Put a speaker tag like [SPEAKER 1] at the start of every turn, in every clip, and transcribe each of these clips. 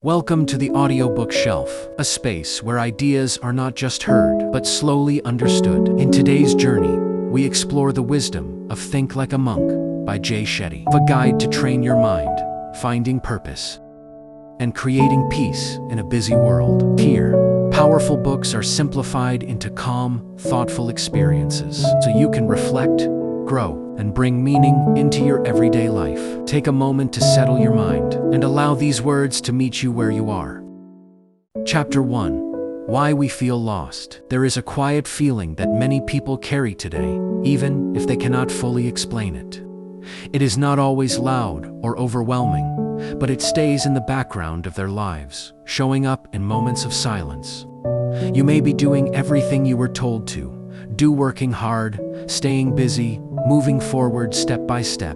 [SPEAKER 1] Welcome to the audiobook shelf, a space where ideas are not just heard, but slowly understood. In today's journey, we explore the wisdom of Think Like a Monk by Jay Shetty, a guide to train your mind, finding purpose, and creating peace in a busy world. Here, powerful books are simplified into calm, thoughtful experiences, so you can reflect, grow, and bring meaning into your everyday life. Take a moment to settle your mind and allow these words to meet you where you are. Chapter 1. Why we feel lost. There is a quiet feeling that many people carry today, even if they cannot fully explain it. It is not always loud or overwhelming, but it stays in the background of their lives, showing up in moments of silence. You may be doing everything you were told to, working hard, staying busy, moving forward step by step.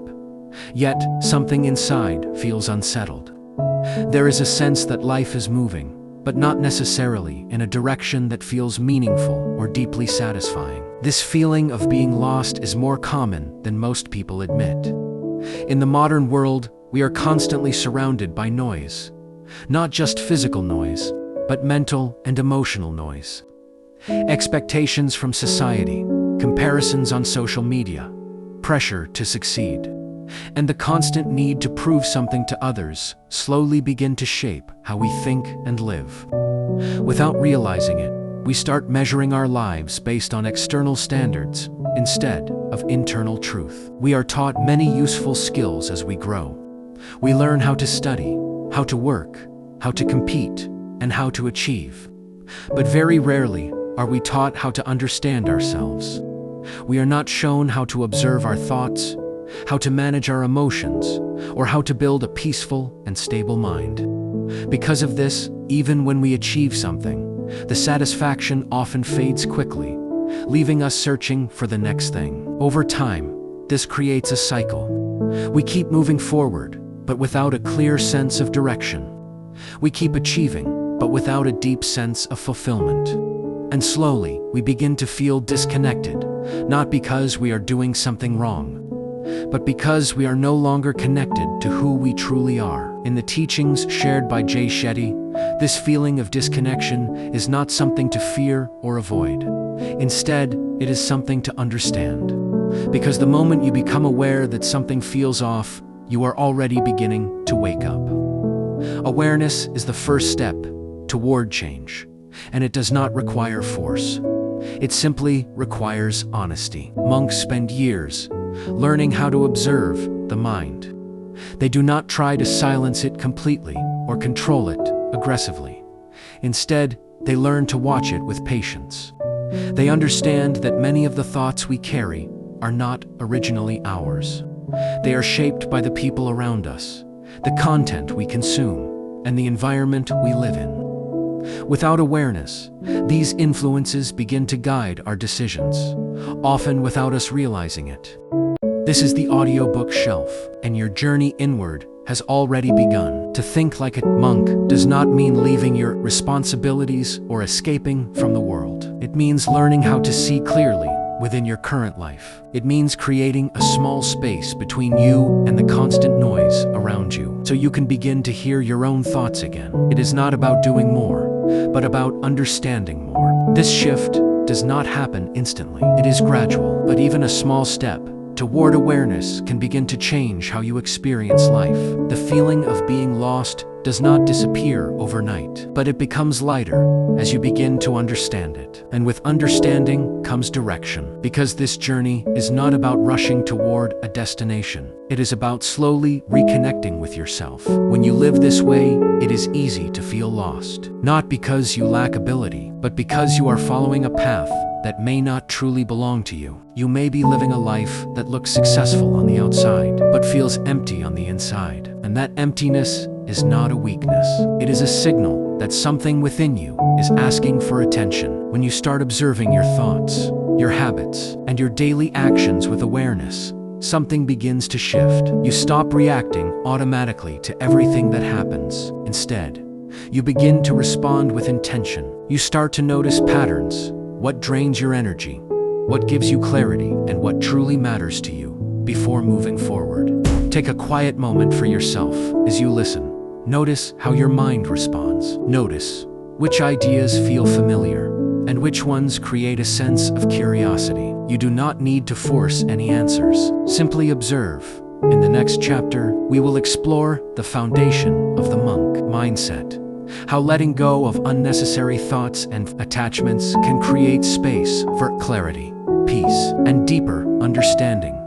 [SPEAKER 1] Yet, something inside feels unsettled. There is a sense that life is moving, but not necessarily in a direction that feels meaningful or deeply satisfying. This feeling of being lost is more common than most people admit. In the modern world, we are constantly surrounded by noise. Not just physical noise, but mental and emotional noise. Expectations from society, comparisons on social media, pressure to succeed, and the constant need to prove something to others slowly begin to shape how we think and live. Without realizing it, we start measuring our lives based on external standards instead of internal truth. We are taught many useful skills as we grow. We learn how to study, how to work, how to compete, and how to achieve. But very rarely are we taught how to understand ourselves. We are not shown how to observe our thoughts, how to manage our emotions, or how to build a peaceful and stable mind. Because of this, even when we achieve something, the satisfaction often fades quickly, leaving us searching for the next thing. Over time, this creates a cycle. We keep moving forward, but without a clear sense of direction. We keep achieving, but without a deep sense of fulfillment. And slowly, we begin to feel disconnected, not because we are doing something wrong, but because we are no longer connected to who we truly are. In the teachings shared by Jay Shetty, this feeling of disconnection is not something to fear or avoid. Instead, it is something to understand. Because the moment you become aware that something feels off, you are already beginning to wake up. Awareness is the first step toward change, and it does not require force. It simply requires honesty. Monks spend years learning how to observe the mind. They do not try to silence it completely or control it aggressively. Instead, they learn to watch it with patience. They understand that many of the thoughts we carry are not originally ours. They are shaped by the people around us, the content we consume, and the environment we live in. Without awareness, these influences begin to guide our decisions, often without us realizing it. This is the audiobook shelf, and your journey inward has already begun. To think like a monk does not mean leaving your responsibilities or escaping from the world. It means learning how to see clearly within your current life. It means creating a small space between you and the constant noise around you, so you can begin to hear your own thoughts again. It is not about doing more, but about understanding more. This shift does not happen instantly. It is gradual, but even a small step toward awareness can begin to change how you experience life. The feeling of being lost does not disappear overnight, but it becomes lighter as you begin to understand it. And with understanding comes direction, because this journey is not about rushing toward a destination. It is about slowly reconnecting with yourself. When you live this way, it is easy to feel lost. Not because you lack ability, but because you are following a path that may not truly belong to you. You may be living a life that looks successful on the outside, but feels empty on the inside. And that emptiness is not a weakness. It is a signal that something within you is asking for attention. When you start observing your thoughts, your habits, and your daily actions with awareness, something begins to shift. You stop reacting automatically to everything that happens. Instead, you begin to respond with intention. You start to notice patterns, what drains your energy, what gives you clarity, and what truly matters to you before moving forward. Take a quiet moment for yourself as you listen. Notice how your mind responds. Notice which ideas feel familiar and which ones create a sense of curiosity. You do not need to force any answers. Simply observe. In the next chapter, we will explore the foundation of the monk mindset, how letting go of unnecessary thoughts and attachments can create space for clarity, peace, and deeper understanding.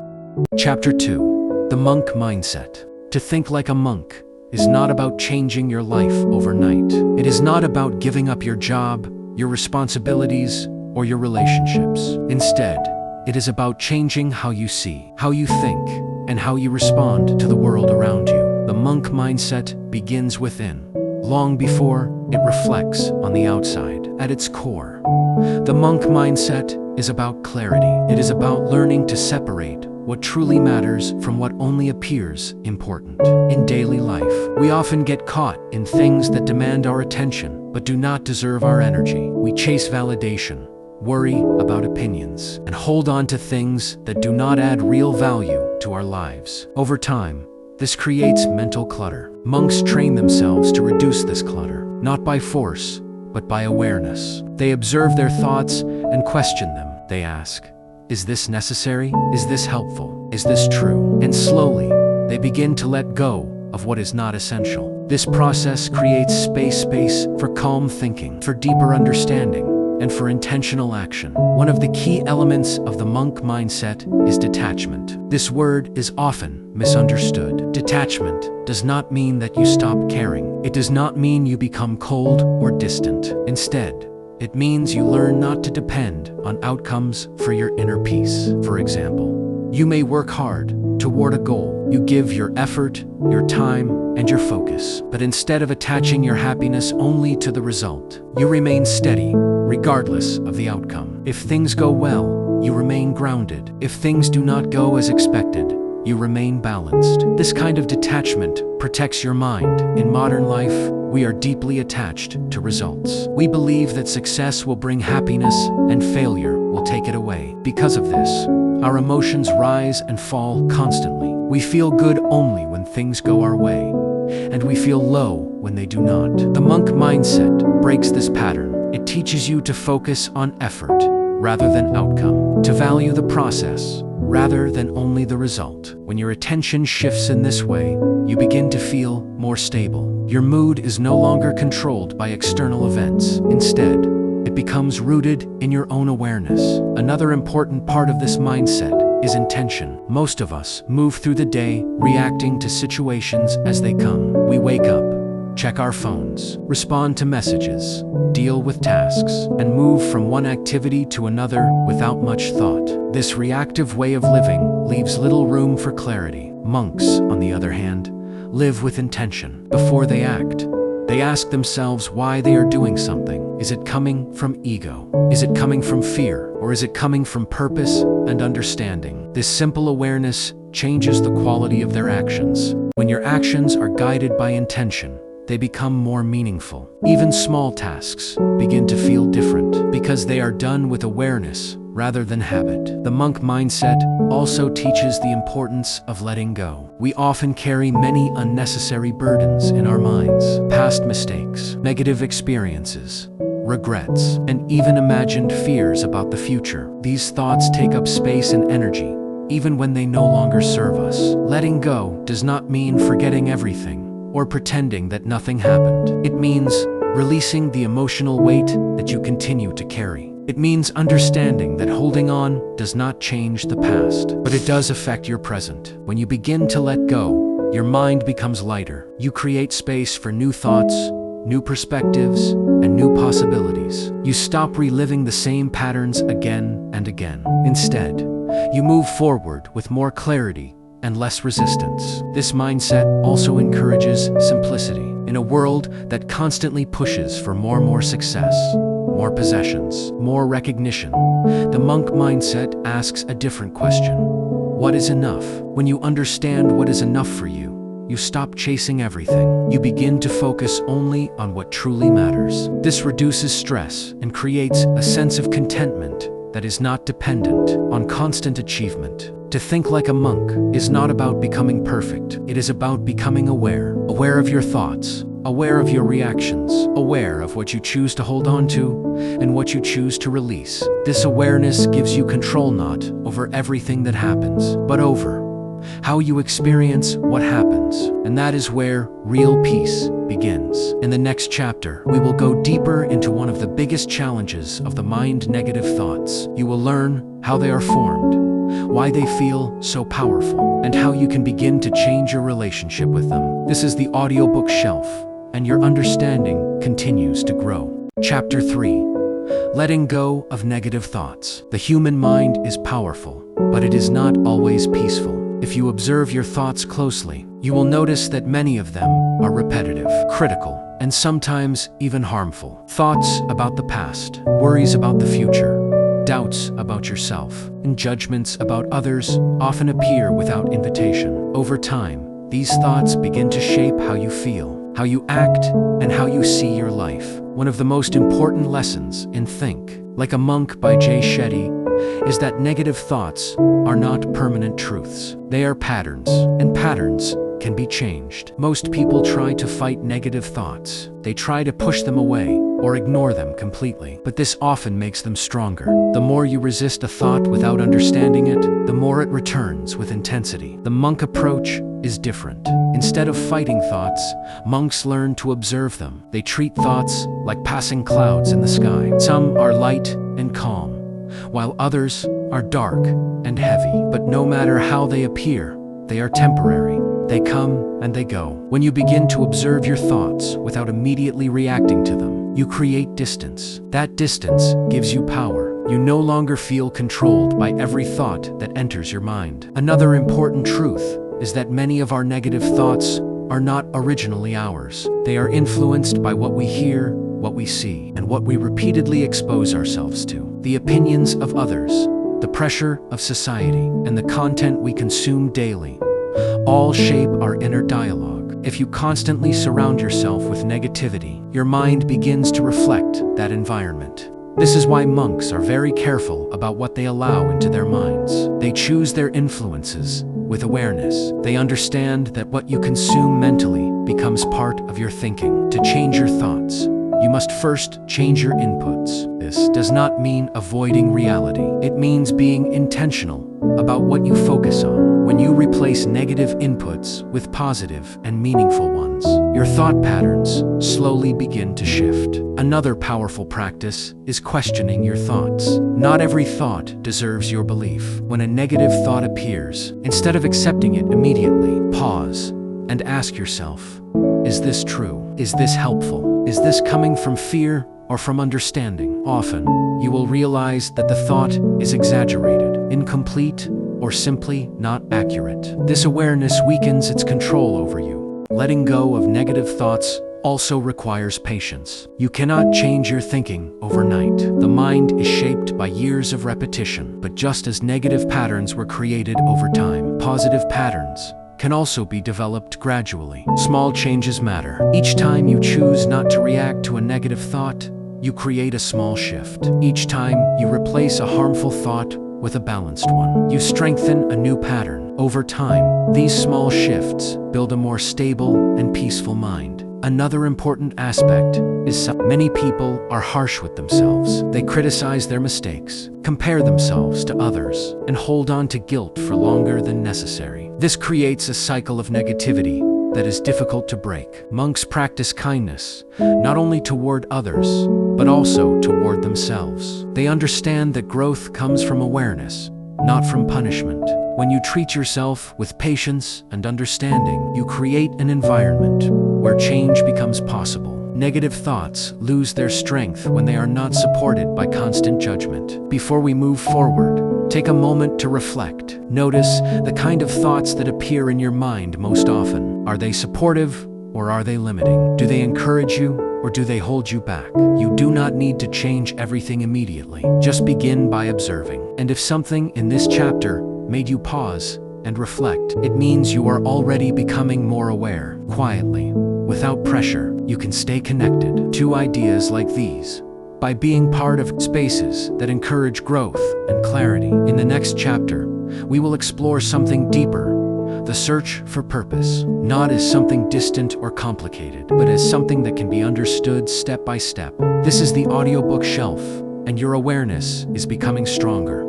[SPEAKER 1] Chapter 2. The Monk Mindset. To think like a monk is not about changing your life overnight. It is not about giving up your job, your responsibilities, or your relationships. Instead, it is about changing how you see, how you think, and how you respond to the world around you. The monk mindset begins within, long before it reflects on the outside. At its core, the monk mindset is about clarity. It is about learning to separate what truly matters from what only appears important. In daily life, we often get caught in things that demand our attention but do not deserve our energy. We chase validation, worry about opinions, and hold on to things that do not add real value to our lives. Over time, this creates mental clutter. Monks train themselves to reduce this clutter, not by force, but by awareness. They observe their thoughts and question them. They ask, is this necessary? Is this helpful? Is this true? And slowly, they begin to let go of what is not essential. This process creates space for calm thinking, for deeper understanding, and for intentional action. One of the key elements of the monk mindset is detachment. This word is often misunderstood. Detachment does not mean that you stop caring. It does not mean you become cold or distant. Instead, it means you learn not to depend on outcomes for your inner peace. For example, you may work hard toward a goal. You give your effort, your time, and your focus. But instead of attaching your happiness only to the result, you remain steady, regardless of the outcome. If things go well, you remain grounded. If things do not go as expected, you remain balanced. This kind of detachment protects your mind. In modern life, we are deeply attached to results. We believe that success will bring happiness and failure will take it away. Because of this, our emotions rise and fall constantly. We feel good only when things go our way, and we feel low when they do not. The monk mindset breaks this pattern. It teaches you to focus on effort rather than outcome, to value the process rather than only the result. When your attention shifts in this way, you begin to feel more stable. Your mood is no longer controlled by external events. Instead, it becomes rooted in your own awareness. Another important part of this mindset is intention. Most of us move through the day reacting to situations as they come. We wake up, check our phones, respond to messages, deal with tasks, and move from one activity to another without much thought. This reactive way of living leaves little room for clarity. Monks, on the other hand, live with intention. Before they act, they ask themselves why they are doing something. Is it coming from ego? Is it coming from fear? Or is it coming from purpose and understanding? This simple awareness changes the quality of their actions. When your actions are guided by intention, they become more meaningful. Even small tasks begin to feel different because they are done with awareness rather than habit. The monk mindset also teaches the importance of letting go. We often carry many unnecessary burdens in our minds: past mistakes, negative experiences, regrets, and even imagined fears about the future. These thoughts take up space and energy, even when they no longer serve us. Letting go does not mean forgetting everything or pretending that nothing happened. It means releasing the emotional weight that you continue to carry. It means understanding that holding on does not change the past, but it does affect your present. When you begin to let go, your mind becomes lighter. You create space for new thoughts, new perspectives, and new possibilities. You stop reliving the same patterns again and again. Instead, you move forward with more clarity and less resistance. This mindset also encourages simplicity. In a world that constantly pushes for more success, more possessions, more recognition, the monk mindset asks a different question. What is enough? When you understand what is enough for you, you stop chasing everything. You begin to focus only on what truly matters. This reduces stress and creates a sense of contentment that is not dependent on constant achievement. To think like a monk is not about becoming perfect. It is about becoming aware. Aware of your thoughts, aware of your reactions, aware of what you choose to hold on to and what you choose to release. This awareness gives you control not over everything that happens, but over how you experience what happens. And that is where real peace begins. In the next chapter, we will go deeper into one of the biggest challenges of the mind: negative thoughts. You will learn how they are formed, why they feel so powerful, and how you can begin to change your relationship with them. This is the audiobook shelf, and your understanding continues to grow. Chapter 3. Letting go of negative thoughts. The human mind is powerful, but it is not always peaceful. If you observe your thoughts closely, you will notice that many of them are repetitive, critical, and sometimes even harmful. Thoughts about the past, worries about the future, doubts about yourself, and judgments about others often appear without invitation. Over time, these thoughts begin to shape how you feel, how you act, and how you see your life. One of the most important lessons in Think Like a Monk by Jay Shetty is that negative thoughts are not permanent truths. They are patterns, and patterns can be changed. Most people try to fight negative thoughts. They try to push them away or ignore them completely, but this often makes them stronger. The more you resist a thought without understanding it, the more it returns with intensity. The monk approach is different. Instead of fighting thoughts, monks learn to observe them. They treat thoughts like passing clouds in the sky. Some are light and calm, while others are dark and heavy. But no matter how they appear, they are temporary. They come and they go. When you begin to observe your thoughts without immediately reacting to them, you create distance. That distance gives you power. You no longer feel controlled by every thought that enters your mind. Another important truth is that many of our negative thoughts are not originally ours. They are influenced by what we hear, what we see, and what we repeatedly expose ourselves to. The opinions of others, the pressure of society, and the content we consume daily all shape our inner dialogue. If you constantly surround yourself with negativity, your mind begins to reflect that environment. This is why monks are very careful about what they allow into their minds. They choose their influences with awareness. They understand that what you consume mentally becomes part of your thinking. To change your thoughts, you must first change your inputs. This does not mean avoiding reality. It means being intentional about what you focus on. When you replace negative inputs with positive and meaningful ones, your thought patterns slowly begin to shift. Another powerful practice is questioning your thoughts. Not every thought deserves your belief. When a negative thought appears, instead of accepting it immediately, pause and ask yourself, is this true? Is this helpful? Is this coming from fear or from understanding? Often, you will realize that the thought is exaggerated, incomplete, or simply not accurate. This awareness weakens its control over you. Letting go of negative thoughts also requires patience. You cannot change your thinking overnight. The mind is shaped by years of repetition, but just as negative patterns were created over time, positive patterns can also be developed gradually. Small changes matter. Each time you choose not to react to a negative thought, you create a small shift. Each time you replace a harmful thought with a balanced one, you strengthen a new pattern. Over time, these small shifts build a more stable and peaceful mind. Another important aspect is many people are harsh with themselves. They criticize their mistakes, compare themselves to others, and hold on to guilt for longer than necessary. This creates a cycle of negativity that is difficult to break. Monks practice kindness, not only toward others, but also toward themselves. They understand that growth comes from awareness, not from punishment. When you treat yourself with patience and understanding, you create an environment where change becomes possible. Negative thoughts lose their strength when they are not supported by constant judgment. Before we move forward, take a moment to reflect. Notice the kind of thoughts that appear in your mind most often. Are they supportive or are they limiting? Do they encourage you or do they hold you back? You do not need to change everything immediately. Just begin by observing. And if something in this chapter made you pause and reflect, it means you are already becoming more aware. Quietly, without pressure, you can stay connected to ideas like these by being part of spaces that encourage growth and clarity. In the next chapter, we will explore something deeper: the search for purpose, not as something distant or complicated, but as something that can be understood step by step. This is the audiobook shelf, and your awareness is becoming stronger.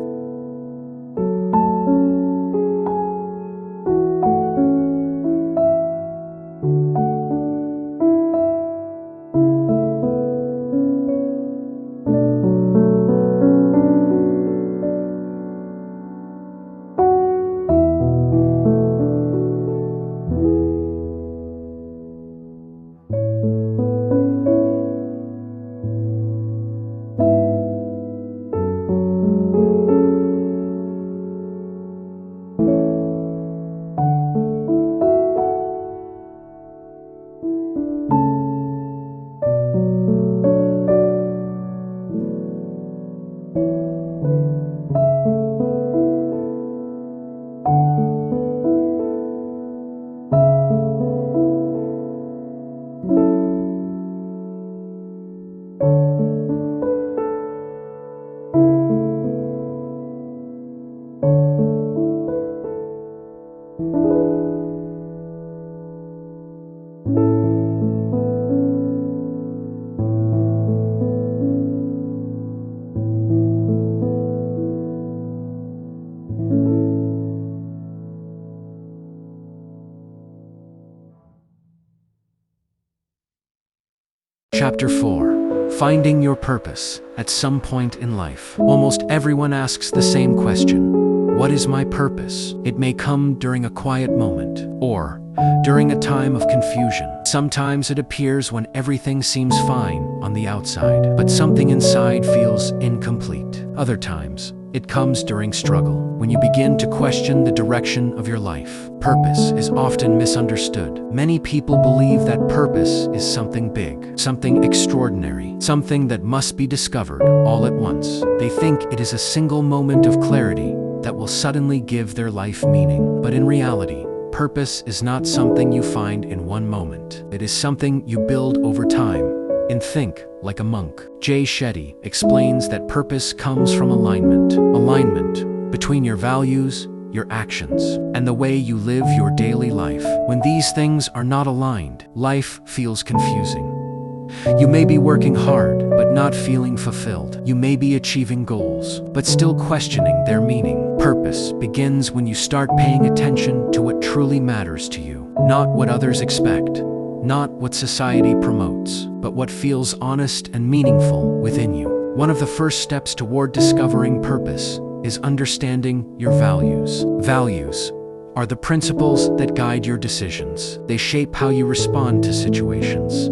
[SPEAKER 1] Chapter 4. Finding your purpose at some point in life. Almost everyone asks the same question: what is my purpose? It may come during a quiet moment, or during a time of confusion. Sometimes it appears when everything seems fine on the outside, but something inside feels incomplete. Other times, it comes during struggle, when you begin to question the direction of your life. Purpose is often misunderstood. Many people believe that purpose is something big, something extraordinary, something that must be discovered all at once. They think it is a single moment of clarity that will suddenly give their life meaning. But in reality, purpose is not something you find in one moment. It is something you build over time. In Think Like a Monk, Jay Shetty explains that purpose comes from alignment. Alignment between your values, your actions, and the way you live your daily life. When these things are not aligned, life feels confusing. You may be working hard, but not feeling fulfilled. You may be achieving goals, but still questioning their meaning. Purpose begins when you start paying attention to what truly matters to you, not what others expect, not what society promotes, but what feels honest and meaningful within you. One of the first steps toward discovering purpose is understanding your values. Values are the principles that guide your decisions. They shape how you respond to situations,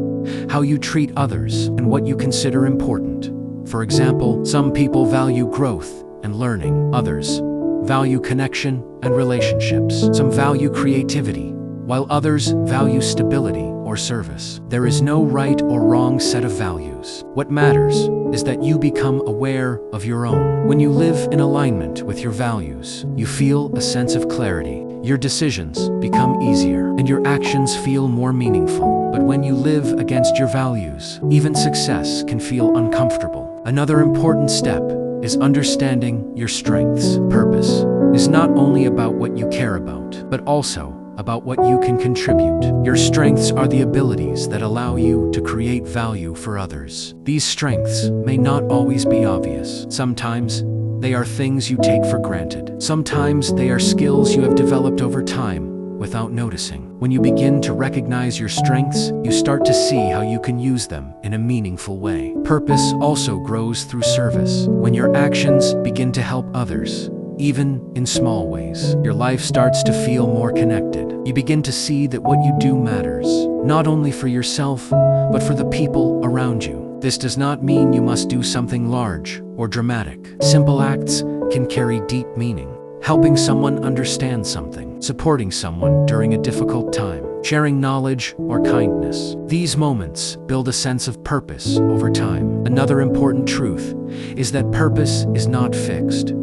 [SPEAKER 1] how you treat others, and what you consider important. For example, some people value growth and learning. Others value connection and relationships. Some value creativity, while others value stability or service. There is no right or wrong set of values. What matters is that you become aware of your own. When you live in alignment with your values, you feel a sense of clarity. Your decisions become easier, and your actions feel more meaningful. But when you live against your values, even success can feel uncomfortable. Another important step is understanding your strengths. Purpose is not only about what you care about, but also about what you can contribute. Your strengths are the abilities that allow you to create value for others. These strengths may not always be obvious. Sometimes they are things you take for granted. Sometimes they are skills you have developed over time without noticing. When you begin to recognize your strengths, you start to see how you can use them in a meaningful way. Purpose also grows through service. When your actions begin to help others, even in small ways, your life starts to feel more connected. You begin to see that what you do matters, not only for yourself, but for the people around you. This does not mean you must do something large or dramatic. Simple acts can carry deep meaning. Helping someone understand something, supporting someone during a difficult time, sharing knowledge or kindness. These moments build a sense of purpose over time. Another important truth is that purpose is not fixed.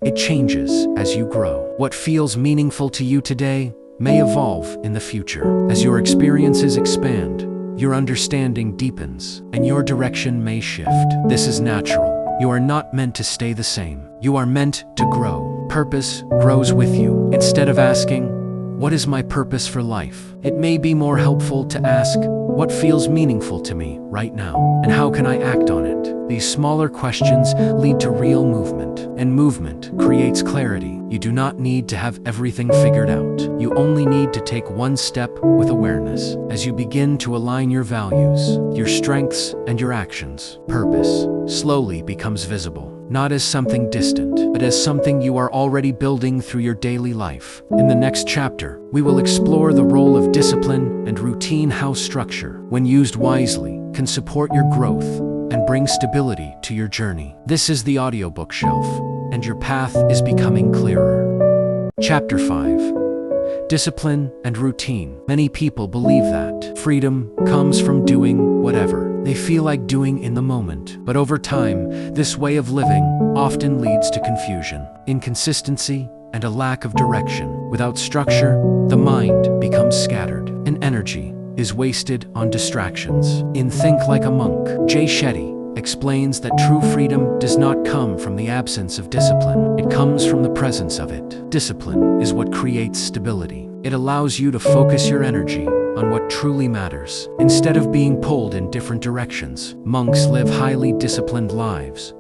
[SPEAKER 1] It changes as you grow. What feels meaningful to you today may evolve in the future. As your experiences expand, your understanding deepens, and your direction may shift. This is natural. You are not meant to stay the same. You are meant to grow. Purpose grows with you. Instead of asking, "What is my purpose for life?" it may be more helpful to ask, "What feels meaningful to me right now? And how can I act on it?" These smaller questions lead to real movement, and movement creates clarity. You do not need to have everything figured out. You only need to take one step with awareness. As you begin to align your values, your strengths, and your actions, purpose slowly becomes visible. Not as something distant, but as something you are already building through your daily life. In the next chapter, we will explore the role of discipline and routine, how structure, when used wisely, can support your growth and bring stability to your journey. This is the audiobook shelf, and your path is becoming clearer. Chapter 5. Discipline and routine. Many people believe that freedom comes from doing whatever they feel like doing in the moment. But over time, this way of living often leads to confusion, inconsistency, and a lack of direction. Without structure, the mind becomes scattered, and energy is wasted on distractions. In Think Like a Monk, Jay Shetty explains that true freedom does not come from the absence of discipline. It comes from the presence of it. Discipline is what creates stability. It allows you to focus your energy on what truly matters, instead of being pulled in different directions. Monks live highly disciplined lives,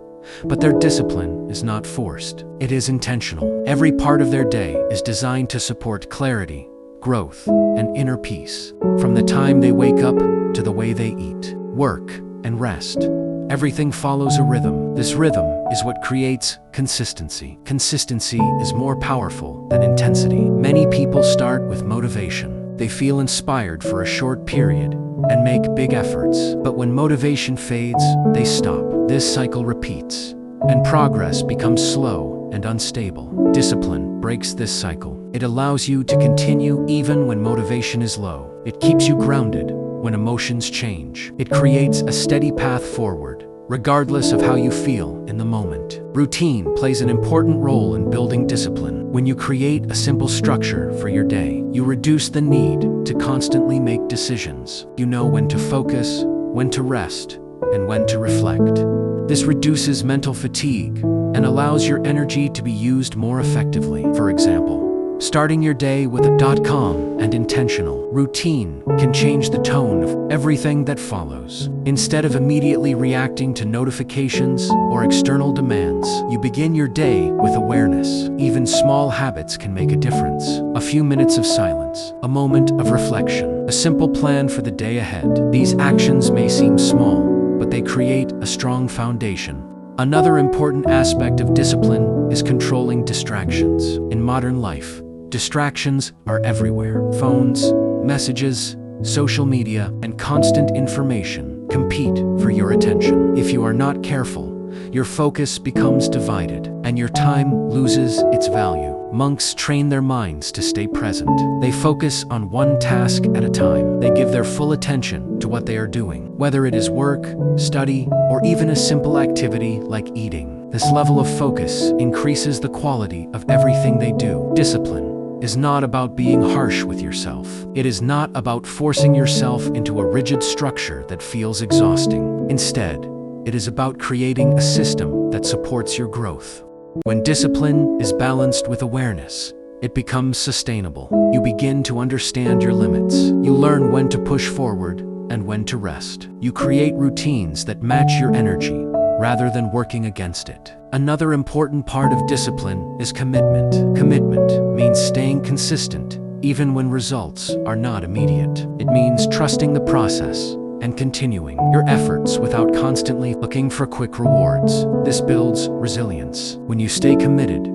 [SPEAKER 1] but their discipline is not forced. It is intentional. Every part of their day is designed to support clarity, growth, and inner peace. From the time they wake up to the way they eat, work, and rest, everything follows a rhythm. This rhythm is what creates consistency. Consistency is more powerful than intensity. Many people start with motivation. They feel inspired for a short period and make big efforts. But when motivation fades, they stop. This cycle repeats, and progress becomes slow and unstable. Discipline breaks this cycle. It allows you to continue even when motivation is low. It keeps you grounded when emotions change. It creates a steady path forward, regardless of how you feel in the moment. Routine plays an important role in building discipline. When you create a simple structure for your day, you reduce the need to constantly make decisions. You know when to focus, when to rest, and when to reflect. This reduces mental fatigue and allows your energy to be used more effectively. For example, starting your day with a calm and intentional routine can change the tone of everything that follows. Instead of immediately reacting to notifications or external demands, you begin your day with awareness. Even small habits can make a difference. A few minutes of silence, a moment of reflection, a simple plan for the day ahead. These actions may seem small, but they create a strong foundation. Another important aspect of discipline is controlling distractions. In modern life, distractions are everywhere. Phones, messages, social media, and constant information compete for your attention. If you are not careful, your focus becomes divided, and your time loses its value. Monks train their minds to stay present. They focus on one task at a time. They give their full attention to what they are doing, whether it is work, study, or even a simple activity like eating. This level of focus increases the quality of everything they do. Discipline is not about being harsh with yourself. It is not about forcing yourself into a rigid structure that feels exhausting. Instead, it is about creating a system that supports your growth. When discipline is balanced with awareness, it becomes sustainable. You begin to understand your limits. You learn when to push forward and when to rest. You create routines that match your energy rather than working against it. Another important part of discipline is commitment. Commitment means staying consistent even when results are not immediate. It means trusting the process and continuing your efforts without constantly looking for quick rewards. This builds resilience. When you stay committed,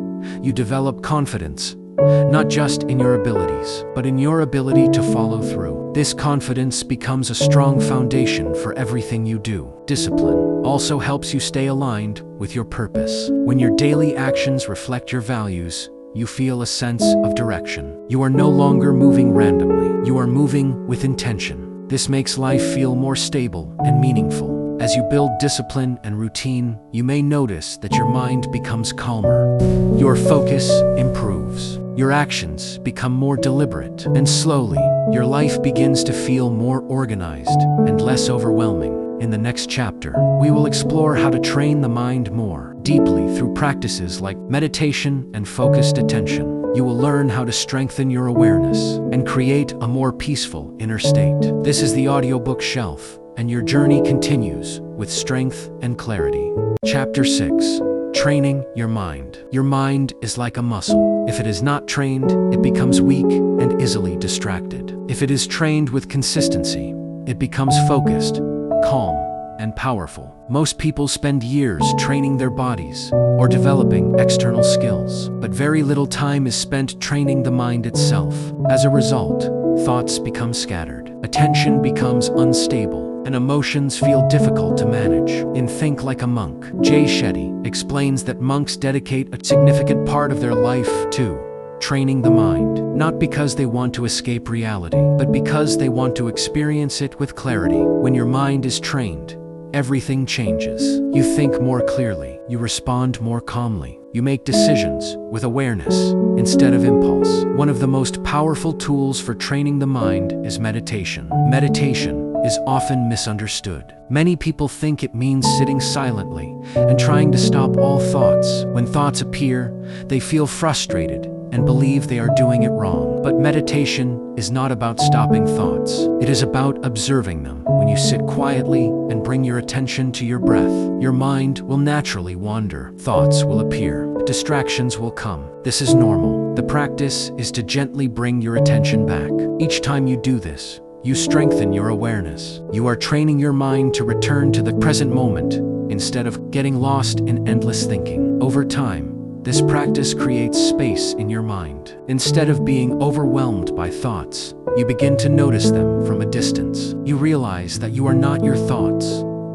[SPEAKER 1] you develop confidence, not just in your abilities, but in your ability to follow through. This confidence becomes a strong foundation for everything you do. Discipline also helps you stay aligned with your purpose. When your daily actions reflect your values, you feel a sense of direction. You are no longer moving randomly. You are moving with intention. This makes life feel more stable and meaningful. As you build discipline and routine, you may notice that your mind becomes calmer. Your focus improves. Your actions become more deliberate, and slowly, your life begins to feel more organized and less overwhelming. In the next chapter, we will explore how to train the mind more deeply through practices like meditation and focused attention. You will learn how to strengthen your awareness and create a more peaceful inner state. This is the audiobook shelf, and your journey continues with strength and clarity. Chapter 6. Training your mind. Your mind is like a muscle. If it is not trained, it becomes weak and easily distracted. If it is trained with consistency, it becomes focused, calm, and powerful. Most people spend years training their bodies or developing external skills, but very little time is spent training the mind itself. As a result, thoughts become scattered, attention becomes unstable, and emotions feel difficult to manage. In Think Like a Monk, Jay Shetty explains that monks dedicate a significant part of their life to training the mind, not because they want to escape reality, but because they want to experience it with clarity. When your mind is trained, everything changes. You think more clearly, you respond more calmly, you make decisions with awareness instead of impulse. One of the most powerful tools for training the mind is meditation. Meditation is often misunderstood. Many people think it means sitting silently and trying to stop all thoughts. When thoughts appear, they feel frustrated and believe they are doing it wrong. But meditation is not about stopping thoughts. It is about observing them. When you sit quietly and bring your attention to your breath, your mind will naturally wander. Thoughts will appear. Distractions will come. This is normal. The practice is to gently bring your attention back. Each time you do this, you strengthen your awareness. You are training your mind to return to the present moment instead of getting lost in endless thinking. Over time, this practice creates space in your mind. Instead of being overwhelmed by thoughts, you begin to notice them from a distance. You realize that you are not your thoughts.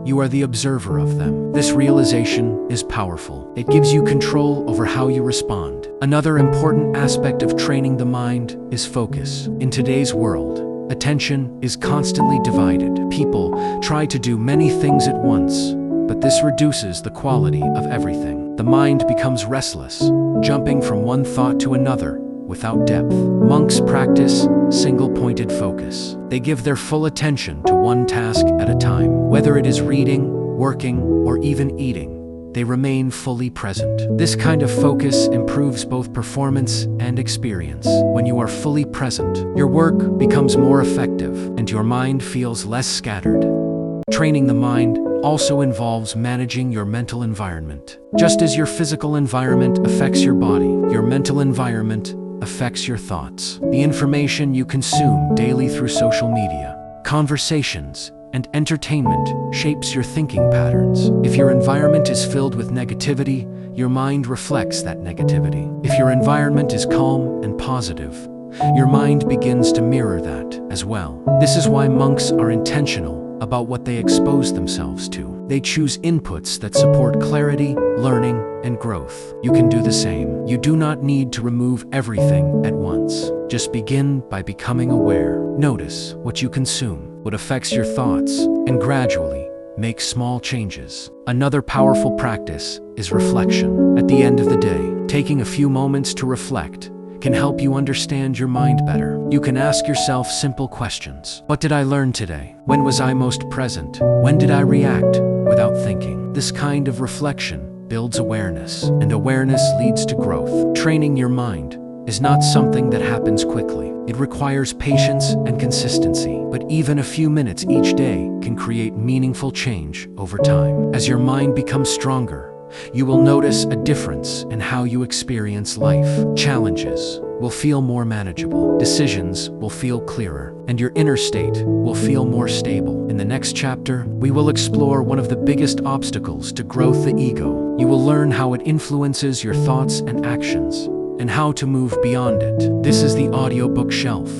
[SPEAKER 1] You are the observer of them. This realization is powerful. It gives you control over how you respond. Another important aspect of training the mind is focus. In today's world, attention is constantly divided. People try to do many things at once, but this reduces the quality of everything. The mind becomes restless, jumping from one thought to another without depth. Monks practice single-pointed focus. They give their full attention to one task at a time. Whether it is reading, working, or even eating, they remain fully present. This kind of focus improves both performance and experience. When you are fully present, your work becomes more effective and your mind feels less scattered. Training the mind also involves managing your mental environment. Just as your physical environment affects your body, your mental environment affects your thoughts. The information you consume daily through social media, conversations, and entertainment shapes your thinking patterns. If your environment is filled with negativity, your mind reflects that negativity. If your environment is calm and positive, your mind begins to mirror that as well. This is why monks are intentional about what they expose themselves to. They choose inputs that support clarity, learning, and growth. You can do the same. You do not need to remove everything at once. Just begin by becoming aware. Notice what you consume, what affects your thoughts, and gradually make small changes. Another powerful practice is reflection. At the end of the day, taking a few moments to reflect can help you understand your mind better. You can ask yourself simple questions. What did I learn today? When was I most present? When did I react without thinking? This kind of reflection builds awareness, and awareness leads to growth. Training your mind is not something that happens quickly. It requires patience and consistency, but even a few minutes each day can create meaningful change over time. As your mind becomes stronger, you will notice a difference in how you experience life. Challenges will feel more manageable, decisions will feel clearer, and your inner state will feel more stable. In the next chapter, we will explore one of the biggest obstacles to growth, the ego. You will learn how it influences your thoughts and actions, and how to move beyond it. This is the audiobook shelf,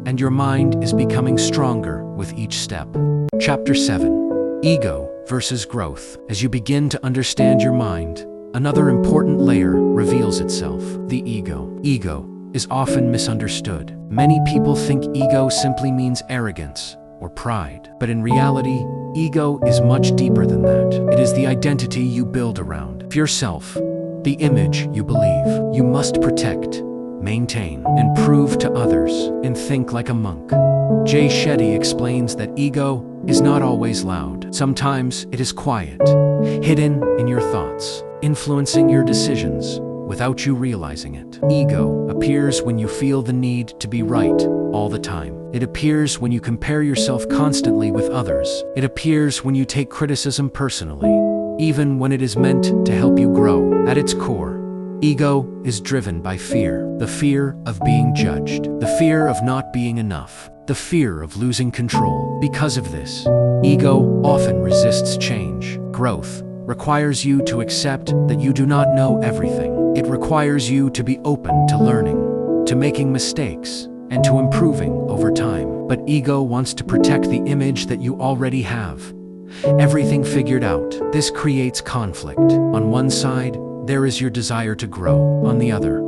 [SPEAKER 1] and your mind is becoming stronger with each step. Chapter 7. Ego versus growth. As you begin to understand your mind, another important layer reveals itself: the ego. Ego is often misunderstood. Many people think ego simply means arrogance or pride, but in reality, ego is much deeper than that. It is the identity you build around yourself, the image you believe you must protect, maintain, and prove to others, and think like a monk. Jay Shetty explains that ego is not always loud. Sometimes it is quiet, hidden in your thoughts, influencing your decisions without you realizing it. Ego appears when you feel the need to be right all the time. It appears when you compare yourself constantly with others. It appears when you take criticism personally, even when it is meant to help you grow. At its core, ego is driven by fear. The fear of being judged, the fear of not being enough, the fear of losing control. Because of this, ego often resists change. Growth requires you to accept that you do not know everything. It requires you to be open to learning, to making mistakes, and to improving over time. But ego wants to protect the image that you already have. Everything figured out. This creates conflict. On one side, there is your desire to grow. On the other,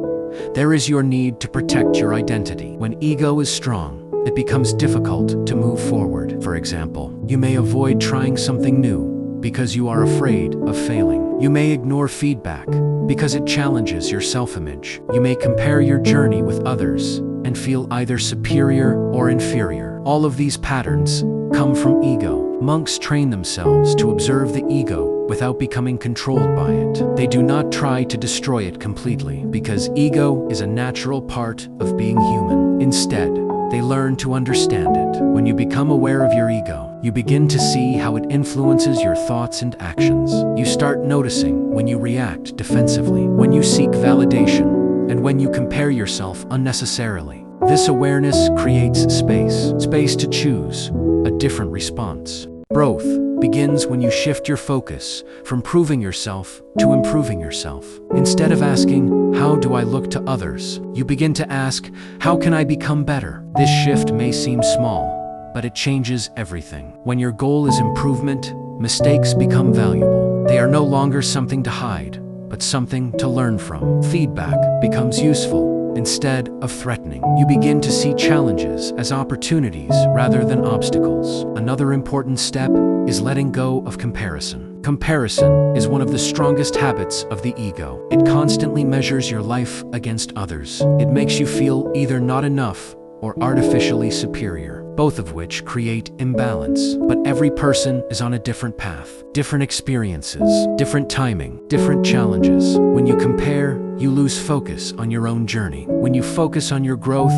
[SPEAKER 1] there is your need to protect your identity. When ego is strong, it becomes difficult to move forward. For example, you may avoid trying something new because you are afraid of failing. You may ignore feedback because it challenges your self-image. You may compare your journey with others and feel either superior or inferior. All of these patterns come from ego. Monks train themselves to observe the ego without becoming controlled by it. They do not try to destroy it completely, because ego is a natural part of being human. Instead, they learn to understand it. When you become aware of your ego, you begin to see how it influences your thoughts and actions. You start noticing when you react defensively, when you seek validation, and when you compare yourself unnecessarily. This awareness creates space to choose a different response. Growth begins when you shift your focus from proving yourself to improving yourself. Instead of asking, "How do I look to others?" you begin to ask, "How can I become better?" This shift may seem small, but it changes everything. When your goal is improvement, mistakes become valuable. They are no longer something to hide, but something to learn from. Feedback becomes useful instead of threatening. You begin to see challenges as opportunities rather than obstacles. Another important step is letting go of comparison. Comparison is one of the strongest habits of the ego. It constantly measures your life against others. It makes you feel either not enough or artificially superior, both of which create imbalance. But every person is on a different path, different experiences, different timing, different challenges. When you compare, you lose focus on your own journey. When you focus on your growth,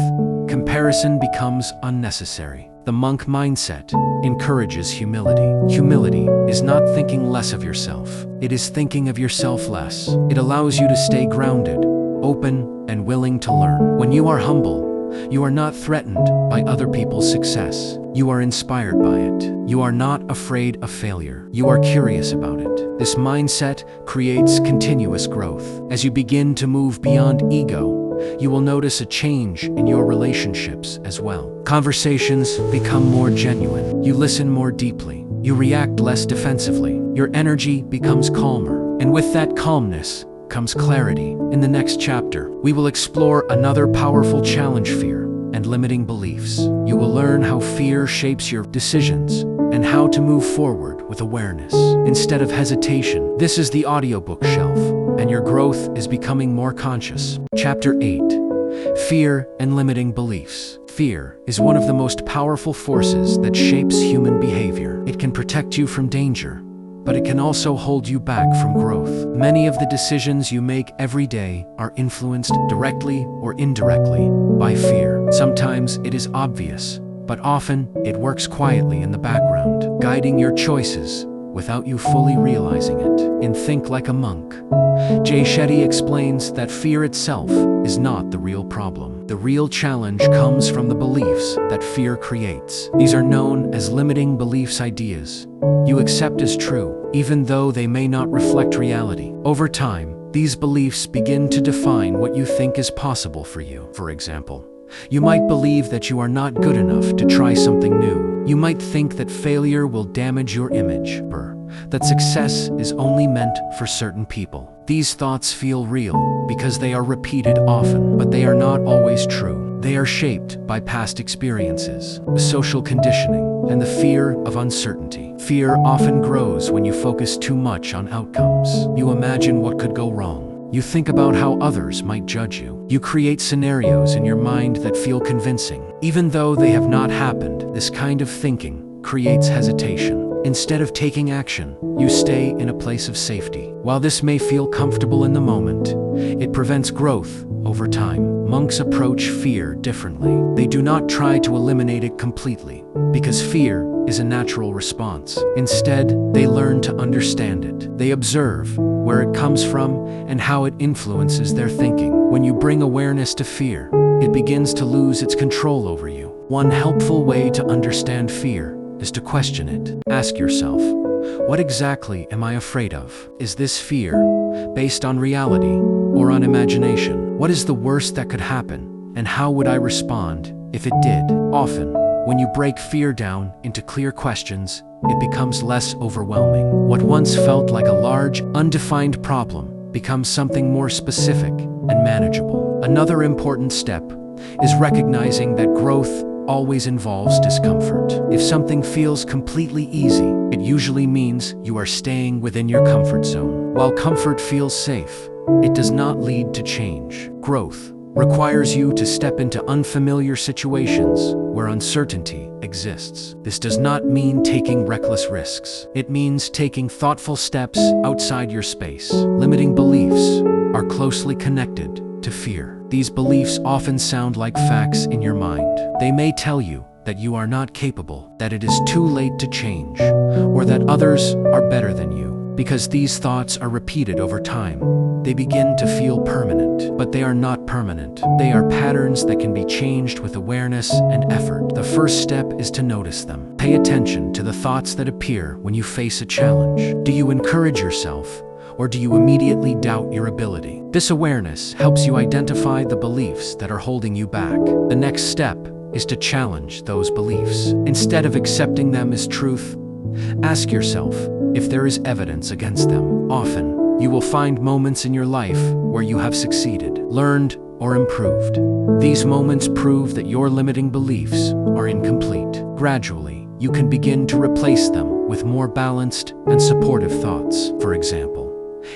[SPEAKER 1] comparison becomes unnecessary. The monk mindset encourages humility. Humility is not thinking less of yourself. It is thinking of yourself less. It allows you to stay grounded, open, and willing to learn. When you are humble, you are not threatened by other people's success. You are inspired by it. You are not afraid of failure. You are curious about it. This mindset creates continuous growth. As you begin to move beyond ego, you will notice a change in your relationships as well. Conversations become more genuine. You listen more deeply. You react less defensively. Your energy becomes calmer. And with that calmness comes clarity. In the next chapter, we will explore another powerful challenge: fear and limiting beliefs. You will learn how fear shapes your decisions and how to move forward with awareness instead of hesitation. This is the audiobook shelf, and your growth is becoming more conscious. Chapter 8: Fear and Limiting Beliefs. Fear is one of the most powerful forces that shapes human behavior. It can protect you from danger, but it can also hold you back from growth. Many of the decisions you make every day are influenced directly or indirectly by fear. Sometimes it is obvious, but often it works quietly in the background, guiding your choices without you fully realizing it. In Think Like a Monk, Jay Shetty explains that fear itself is not the real problem. The real challenge comes from the beliefs that fear creates. These are known as limiting beliefs, ideas you accept as true, even though they may not reflect reality. Over time, these beliefs begin to define what you think is possible for you. For example, you might believe that you are not good enough to try something new. You might think that failure will damage your image, or that success is only meant for certain people. These thoughts feel real because they are repeated often, but they are not always true. They are shaped by past experiences, social conditioning, and the fear of uncertainty. Fear often grows when you focus too much on outcomes. You imagine what could go wrong, You think about how others might judge you. You create scenarios in your mind that feel convincing, even though they have not happened. This kind of thinking creates hesitation. Instead of taking action, you stay in a place of safety. While this may feel comfortable in the moment, it prevents growth over time. Monks approach fear differently. They do not try to eliminate it completely, because fear is a natural response. Instead, they learn to understand it. They observe where it comes from and how it influences their thinking. When you bring awareness to fear, it begins to lose its control over you. One helpful way to understand fear is to question it. Ask yourself, what exactly am I afraid of? Is this fear based on reality or on imagination? What is the worst that could happen, and how would I respond if it did? Often, when you break fear down into clear questions, it becomes less overwhelming. What once felt like a large, undefined problem becomes something more specific and manageable. Another important step is recognizing that growth always involves discomfort. If something feels completely easy, it usually means you are staying within your comfort zone. While comfort feels safe, it does not lead to change. Growth requires you to step into unfamiliar situations where uncertainty exists. This does not mean taking reckless risks. It means taking thoughtful steps outside your space. Limiting beliefs are closely connected to fear. These beliefs often sound like facts in your mind. They may tell you that you are not capable, that it is too late to change, or that others are better than you. Because these thoughts are repeated over time, they begin to feel permanent. But they are not permanent. They are patterns that can be changed with awareness and effort. The first step is to notice them. Pay attention to the thoughts that appear when you face a challenge. Do you encourage yourself, or do you immediately doubt your ability? This awareness helps you identify the beliefs that are holding you back. The next step is to challenge those beliefs. Instead of accepting them as truth, ask yourself if there is evidence against them. Often, you will find moments in your life where you have succeeded, learned, or improved. These moments prove that your limiting beliefs are incomplete. Gradually, you can begin to replace them with more balanced and supportive thoughts. For example,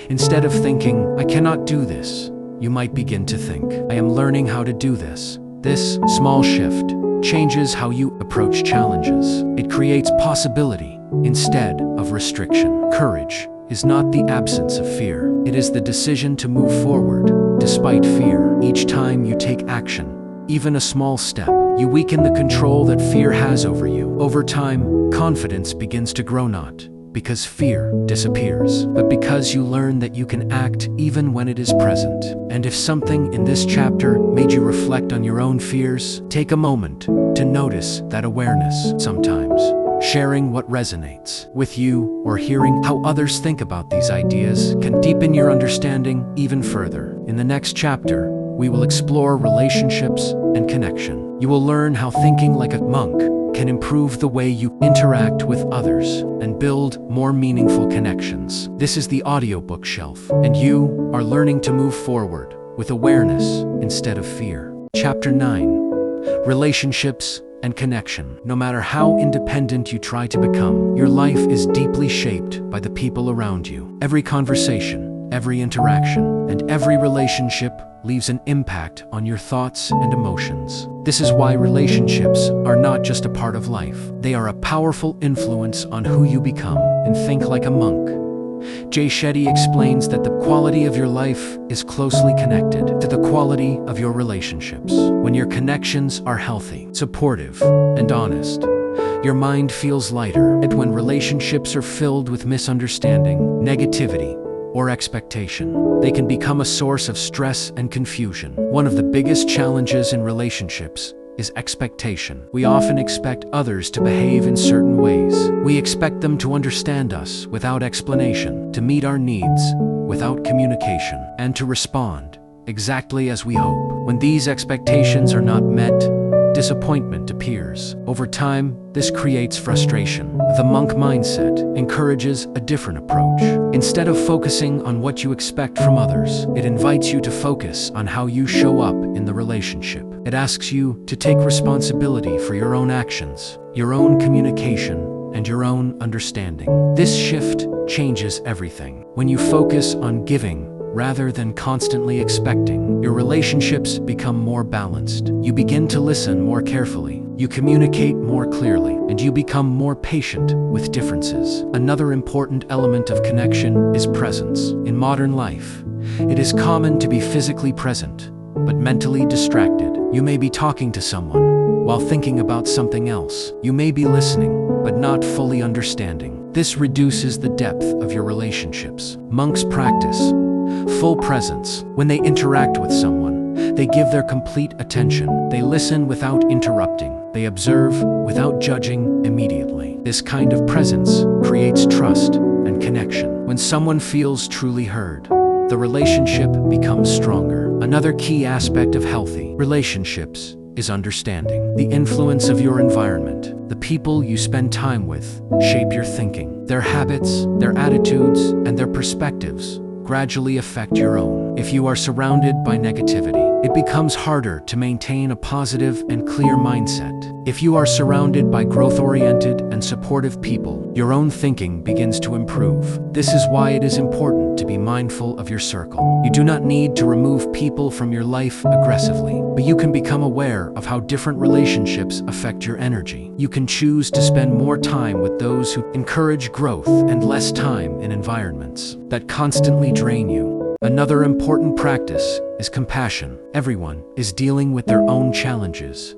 [SPEAKER 1] instead of thinking, "I cannot do this," you might begin to think, "I am learning how to do this." This small shift changes how you approach challenges. It creates possibility instead of restriction. Courage is not the absence of fear. It is the decision to move forward despite fear. Each time you take action, even a small step, you weaken the control that fear has over you. Over time, confidence begins to grow, not because fear disappears, but because you learn that you can act even when it is present. And if something in this chapter made you reflect on your own fears, take a moment to notice that awareness. Sometimes, sharing what resonates with you or hearing how others think about these ideas can deepen your understanding even further. In the next chapter, we will explore relationships and connection. You will learn how thinking like a monk can improve the way you interact with others and build more meaningful connections. This is the audiobook shelf, and you are learning to move forward with awareness instead of fear. Chapter 9: Relationships and Connection. No matter how independent you try to become, your life is deeply shaped by the people around you. Every conversation, every interaction, and every relationship leaves an impact on your thoughts and emotions. This is why relationships are not just a part of life. They are a powerful influence on who you become. And think like a monk. Jay Shetty explains that the quality of your life is closely connected to the quality of your relationships. When your connections are healthy, supportive, and honest, your mind feels lighter. And when relationships are filled with misunderstanding, negativity, or expectation, they can become a source of stress and confusion. One of the biggest challenges in relationships is expectation. We often expect others to behave in certain ways. We expect them to understand us without explanation, to meet our needs without communication, and to respond exactly as we hope. When these expectations are not met, disappointment appears. Over time, this creates frustration. The monk mindset encourages a different approach. Instead of focusing on what you expect from others, it invites you to focus on how you show up in the relationship. It asks you to take responsibility for your own actions, your own communication, and your own understanding. This shift changes everything. When you focus on giving rather than constantly expecting. Your relationships become more balanced. You begin to listen more carefully. You communicate more clearly, and you become more patient with differences. Another important element of connection is presence. In modern life, it is common to be physically present, but mentally distracted. You may be talking to someone while thinking about something else. You may be listening, but not fully understanding. This reduces the depth of your relationships. Monks practice full presence. When they interact with someone, they give their complete attention. They listen without interrupting. They observe without judging immediately. This kind of presence creates trust and connection. When someone feels truly heard, the relationship becomes stronger. Another key aspect of healthy relationships is understanding. The influence of your environment, the people you spend time with, shape your thinking. Their habits, their attitudes, and their perspectives gradually affect your own. If you are surrounded by negativity, it becomes harder to maintain a positive and clear mindset. If you are surrounded by growth-oriented and supportive people, your own thinking begins to improve. This is why it is important to be mindful of your circle. You do not need to remove people from your life aggressively, but you can become aware of how different relationships affect your energy. You can choose to spend more time with those who encourage growth and less time in environments that constantly drain you. Another important practice is compassion. Everyone is dealing with their own challenges,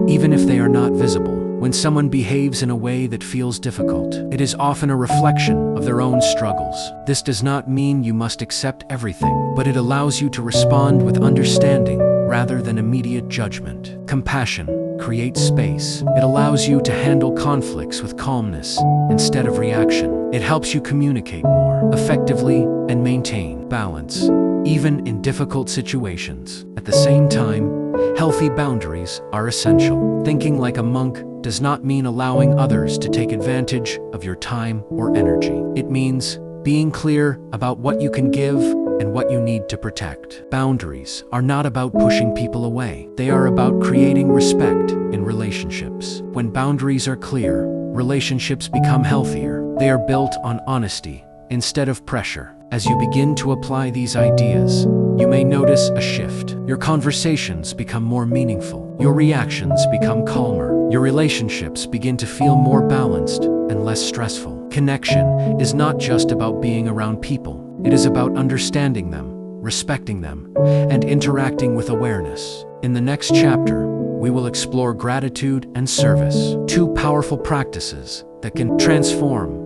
[SPEAKER 1] even if they are not visible. When someone behaves in a way that feels difficult, it is often a reflection of their own struggles. This does not mean you must accept everything, but it allows you to respond with understanding rather than immediate judgment. Compassion creates space. It allows you to handle conflicts with calmness instead of reaction. It helps you communicate more effectively and maintain balance, even in difficult situations. At the same time, healthy boundaries are essential. Thinking like a monk does not mean allowing others to take advantage of your time or energy. It means being clear about what you can give and what you need to protect. Boundaries are not about pushing people away. They are about creating respect in relationships. When boundaries are clear, relationships become healthier. They are built on honesty instead of pressure. As you begin to apply these ideas, you may notice a shift. Your conversations become more meaningful. Your reactions become calmer. Your relationships begin to feel more balanced and less stressful. Connection is not just about being around people. It is about understanding them, respecting them, and interacting with awareness. In the next chapter, we will explore gratitude and service, two powerful practices that can transform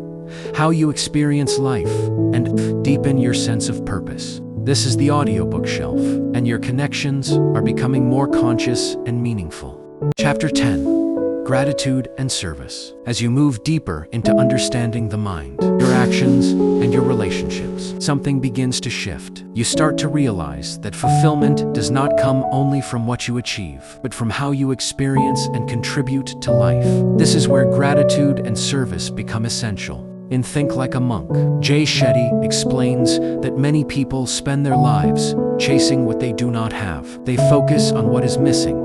[SPEAKER 1] how you experience life and deepen your sense of purpose. This is the audiobook shelf, and your connections are becoming more conscious and meaningful. Chapter 10. Gratitude and service. As you move deeper into understanding the mind, your actions, and your relationships, something begins to shift. You start to realize that fulfillment does not come only from what you achieve, but from how you experience and contribute to life. This is where gratitude and service become essential. In Think Like a Monk, Jay Shetty explains that many people spend their lives chasing what they do not have. They focus on what is missing,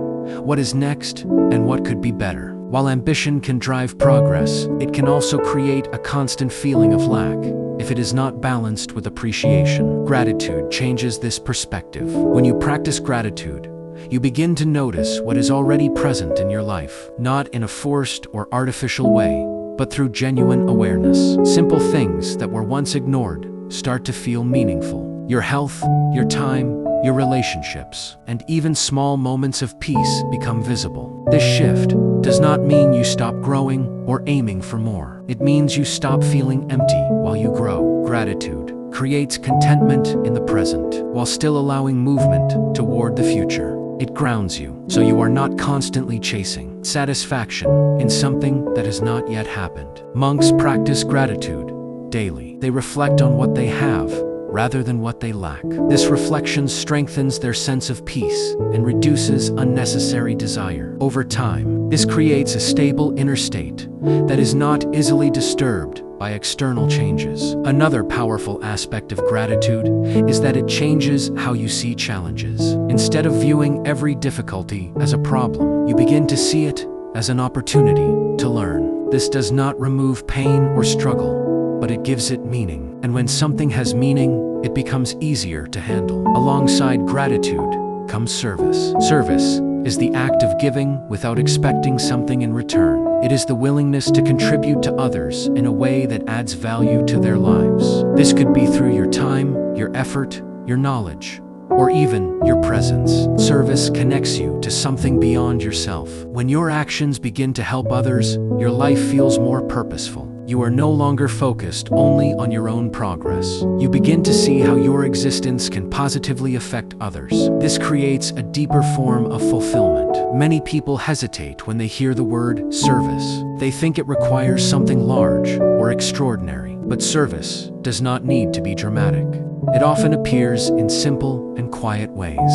[SPEAKER 1] what is next, and what could be better. While ambition can drive progress, it can also create a constant feeling of lack if it is not balanced with appreciation. Gratitude changes this perspective. When you practice gratitude, you begin to notice what is already present in your life, not in a forced or artificial way, but through genuine awareness. Simple things that were once ignored start to feel meaningful. Your health, your time, your relationships, and even small moments of peace become visible. This shift does not mean you stop growing or aiming for more. It means you stop feeling empty while you grow. Gratitude creates contentment in the present while still allowing movement toward the future. It grounds you, so you are not constantly chasing satisfaction in something that has not yet happened. Monks practice gratitude daily. They reflect on what they have rather than what they lack. This reflection strengthens their sense of peace and reduces unnecessary desire. Over time, this creates a stable inner state that is not easily disturbed by external changes. Another powerful aspect of gratitude is that it changes how you see challenges. Instead of viewing every difficulty as a problem, you begin to see it as an opportunity to learn. This does not remove pain or struggle, but it gives it meaning. And when something has meaning, it becomes easier to handle. Alongside gratitude comes service. Service is the act of giving without expecting something in return. It is the willingness to contribute to others in a way that adds value to their lives. This could be through your time, your effort, your knowledge, or even your presence. Service connects you to something beyond yourself. When your actions begin to help others, your life feels more purposeful. You are no longer focused only on your own progress. You begin to see how your existence can positively affect others. This creates a deeper form of fulfillment. Many people hesitate when they hear the word service. They think it requires something large or extraordinary. But service does not need to be dramatic. It often appears in simple and quiet ways.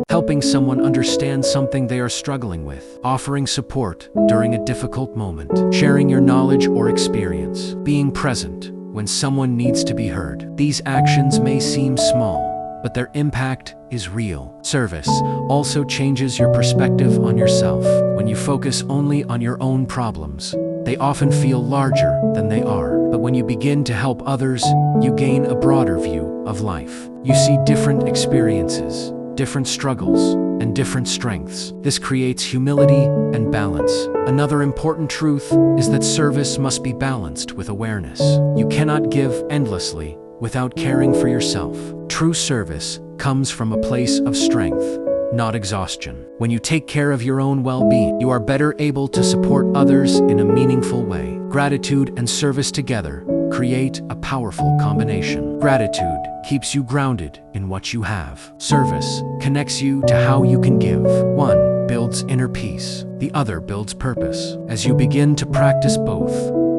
[SPEAKER 1] Helping someone understand something they are struggling with, offering support during a difficult moment, sharing your knowledge or experience, being present when someone needs to be heard. These actions may seem small, but their impact is real. Service also changes your perspective on yourself. When you focus only on your own problems, they often feel larger than they are. But when you begin to help others, you gain a broader view of life. You see different experiences, different struggles, and different strengths. This creates humility and balance. Another important truth is that service must be balanced with awareness. You cannot give endlessly without caring for yourself. True service comes from a place of strength, not exhaustion. When you take care of your own well-being, you are better able to support others in a meaningful way. Gratitude and service together create a powerful combination. Gratitude keeps you grounded in what you have. Service connects you to how you can give. One builds inner peace, the other builds purpose. As you begin to practice both,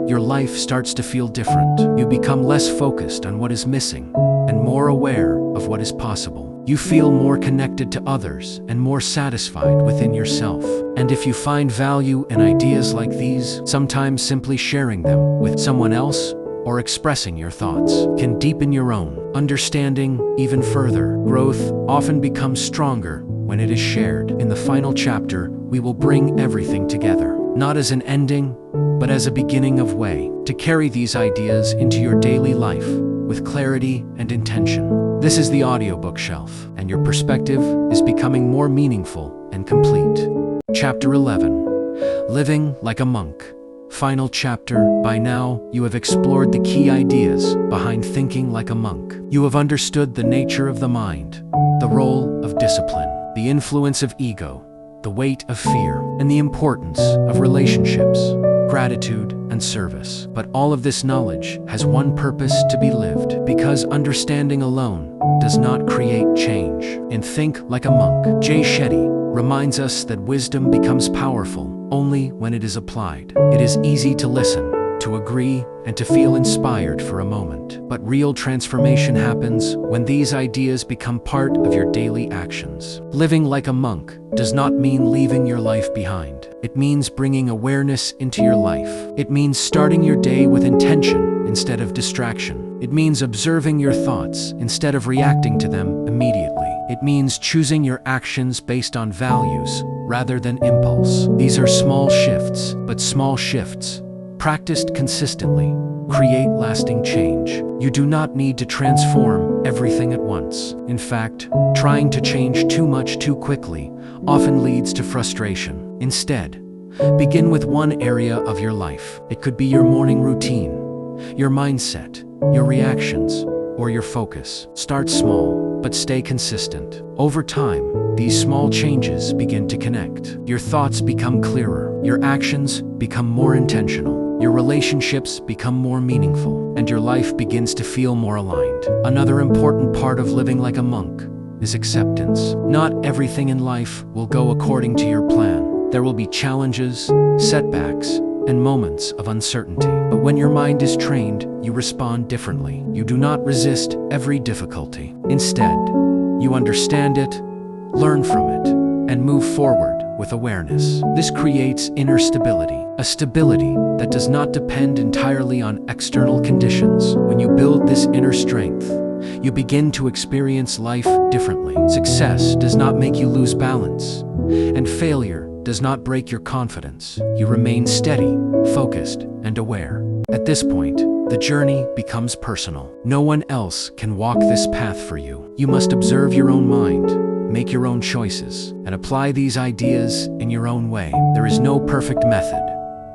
[SPEAKER 1] your life starts to feel different. You become less focused on what is missing and more aware of what is possible. You feel more connected to others and more satisfied within yourself. And if you find value in ideas like these, sometimes simply sharing them with someone else or expressing your thoughts can deepen your own understanding even further. Growth often becomes stronger when it is shared. In the final chapter, we will bring everything together, not as an ending, but as a beginning of way to carry these ideas into your daily life with clarity and intention. This is the audiobook shelf, and your perspective is becoming more meaningful and complete. Chapter 11. Living like a monk. Final chapter. By now, you have explored the key ideas behind thinking like a monk. You have understood the nature of the mind, the role of discipline, the influence of ego, the weight of fear, and the importance of relationships, gratitude, and service. But all of this knowledge has one purpose: to be lived, because understanding alone does not create change. In Think Like a Monk, Jay Shetty reminds us that wisdom becomes powerful only when it is applied. It is easy to listen, to agree, and to feel inspired for a moment. But real transformation happens when these ideas become part of your daily actions. Living like a monk does not mean leaving your life behind. It means bringing awareness into your life. It means starting your day with intention instead of distraction. It means observing your thoughts instead of reacting to them immediately. It means choosing your actions based on values rather than impulse. These are small shifts, but small shifts, practiced consistently, create lasting change. You do not need to transform everything at once. In fact, trying to change too much too quickly often leads to frustration. Instead, begin with one area of your life. It could be your morning routine, your mindset, your reactions, or your focus. Start small, but stay consistent. Over time, these small changes begin to connect. Your thoughts become clearer, your actions become more intentional, your relationships become more meaningful, and your life begins to feel more aligned. Another important part of living like a monk is acceptance. Not everything in life will go according to your plan. There will be challenges, setbacks, and moments of uncertainty. But when your mind is trained, you respond differently. You do not resist every difficulty. Instead, you understand it, learn from it, and move forward with awareness. This creates inner stability, a stability that does not depend entirely on external conditions. When you build this inner strength, you begin to experience life differently. Success does not make you lose balance, and failure does not break your confidence. You remain steady, focused, and aware. At this point, the journey becomes personal. No one else can walk this path for you. You must observe your own mind, make your own choices, and apply these ideas in your own way. There is no perfect method,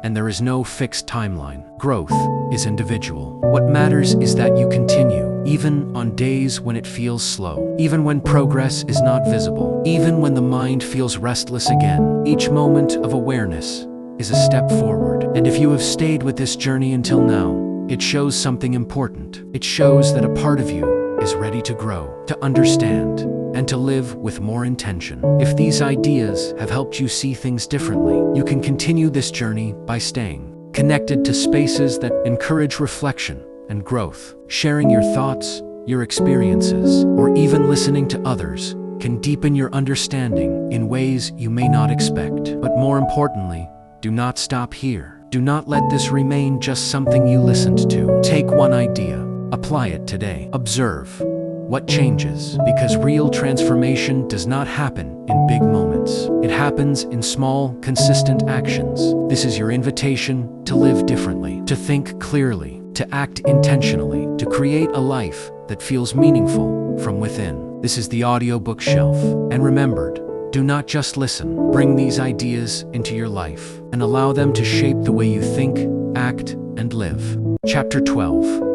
[SPEAKER 1] and there is no fixed timeline. Growth is individual. What matters is that you continue, even on days when it feels slow, even when progress is not visible, even when the mind feels restless again. Each moment of awareness is a step forward. And if you have stayed with this journey until now, it shows something important. It shows that a part of you is ready to grow, to understand, and to live with more intention. If these ideas have helped you see things differently, you can continue this journey by staying connected to spaces that encourage reflection and growth. Sharing your thoughts, your experiences, or even listening to others can deepen your understanding in ways you may not expect. But more importantly, do not stop here. Do not let this remain just something you listened to. Take one idea, apply it today. Observe what changes, because real transformation does not happen in big moments. It happens in small, consistent actions. This is your invitation to live differently, to think clearly, to act intentionally, to create a life that feels meaningful from within. This is the audiobook shelf. And remembered, do not just listen. Bring these ideas into your life and allow them to shape the way you think, act, and live. Chapter 12.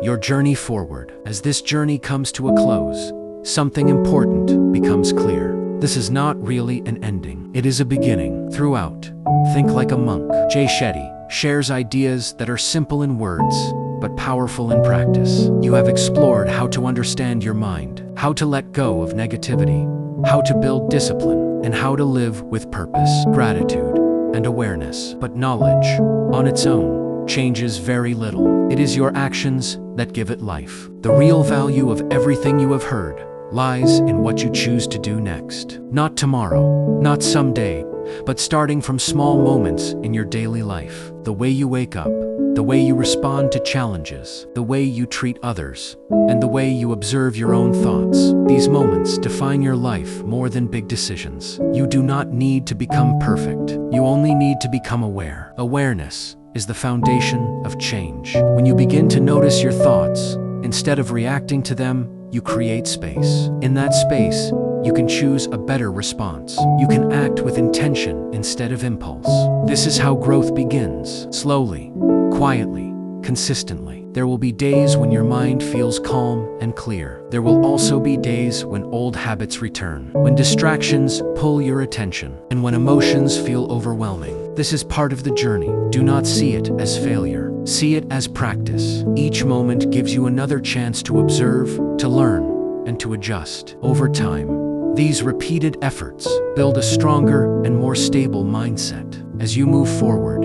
[SPEAKER 1] Your journey forward. As this journey comes to a close, something important becomes clear. This is not really an ending. It is a beginning. Throughout, Think Like a Monk, Jay Shetty shares ideas that are simple in words, but powerful in practice. You have explored how to understand your mind, how to let go of negativity, how to build discipline, and how to live with purpose, gratitude, and awareness. But knowledge, on its own, changes very little. It is your actions that give it life. The real value of everything you have heard lies in what you choose to do next. Not tomorrow, not someday, but starting from small moments in your daily life. The way you wake up, the way you respond to challenges, the way you treat others, and the way you observe your own thoughts. These moments define your life more than big decisions. You do not need to become perfect. You only need to become aware. Awareness is the foundation of change. When you begin to notice your thoughts, instead of reacting to them, you create space. In that space, you can choose a better response. You can act with intention instead of impulse. This is how growth begins. Slowly, quietly, consistently. There will be days when your mind feels calm and clear. There will also be days when old habits return, when distractions pull your attention, and when emotions feel overwhelming. This is part of the journey. Do not see it as failure. See it as practice. Each moment gives you another chance to observe, to learn, and to adjust. Over time, these repeated efforts build a stronger and more stable mindset. As you move forward,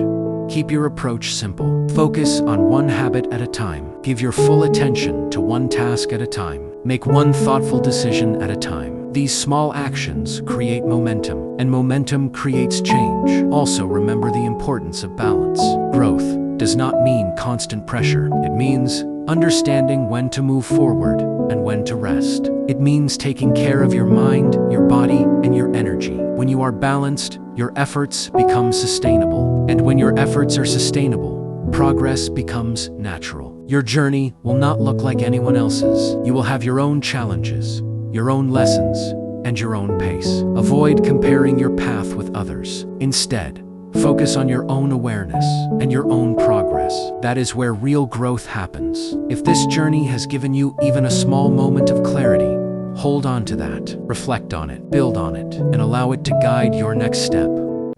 [SPEAKER 1] keep your approach simple. Focus on one habit at a time. Give your full attention to one task at a time. Make one thoughtful decision at a time. These small actions create momentum, and momentum creates change. Also, remember the importance of balance. Growth does not mean constant pressure. It means understanding when to move forward and when to rest. It means taking care of your mind, your body, and your energy. When you are balanced, your efforts become sustainable. And when your efforts are sustainable, progress becomes natural. Your journey will not look like anyone else's. You will have your own challenges, your own lessons, and your own pace. Avoid comparing your path with others. Instead, focus on your own awareness and your own progress. That is where real growth happens. If this journey has given you even a small moment of clarity, hold on to that. Reflect on it, build on it, and allow it to guide your next step.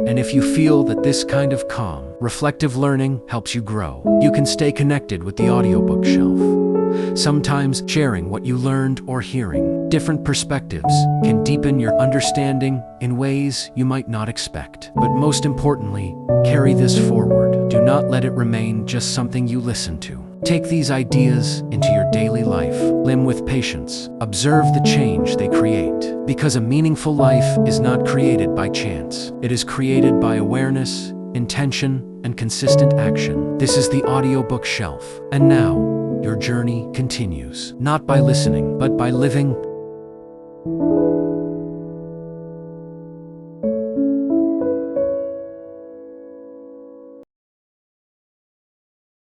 [SPEAKER 1] And if you feel that this kind of calm, reflective learning helps you grow, you can stay connected with the audiobook shelf. Sometimes sharing what you learned or hearing different perspectives can deepen your understanding in ways you might not expect. But most importantly, carry this forward. Do not let it remain just something you listen to. Take these ideas into your daily life. Live with patience. Observe the change they create. Because a meaningful life is not created by chance. It is created by awareness, intention, and consistent action. This is the audiobook shelf. And now, your journey continues. Not by listening, but by living,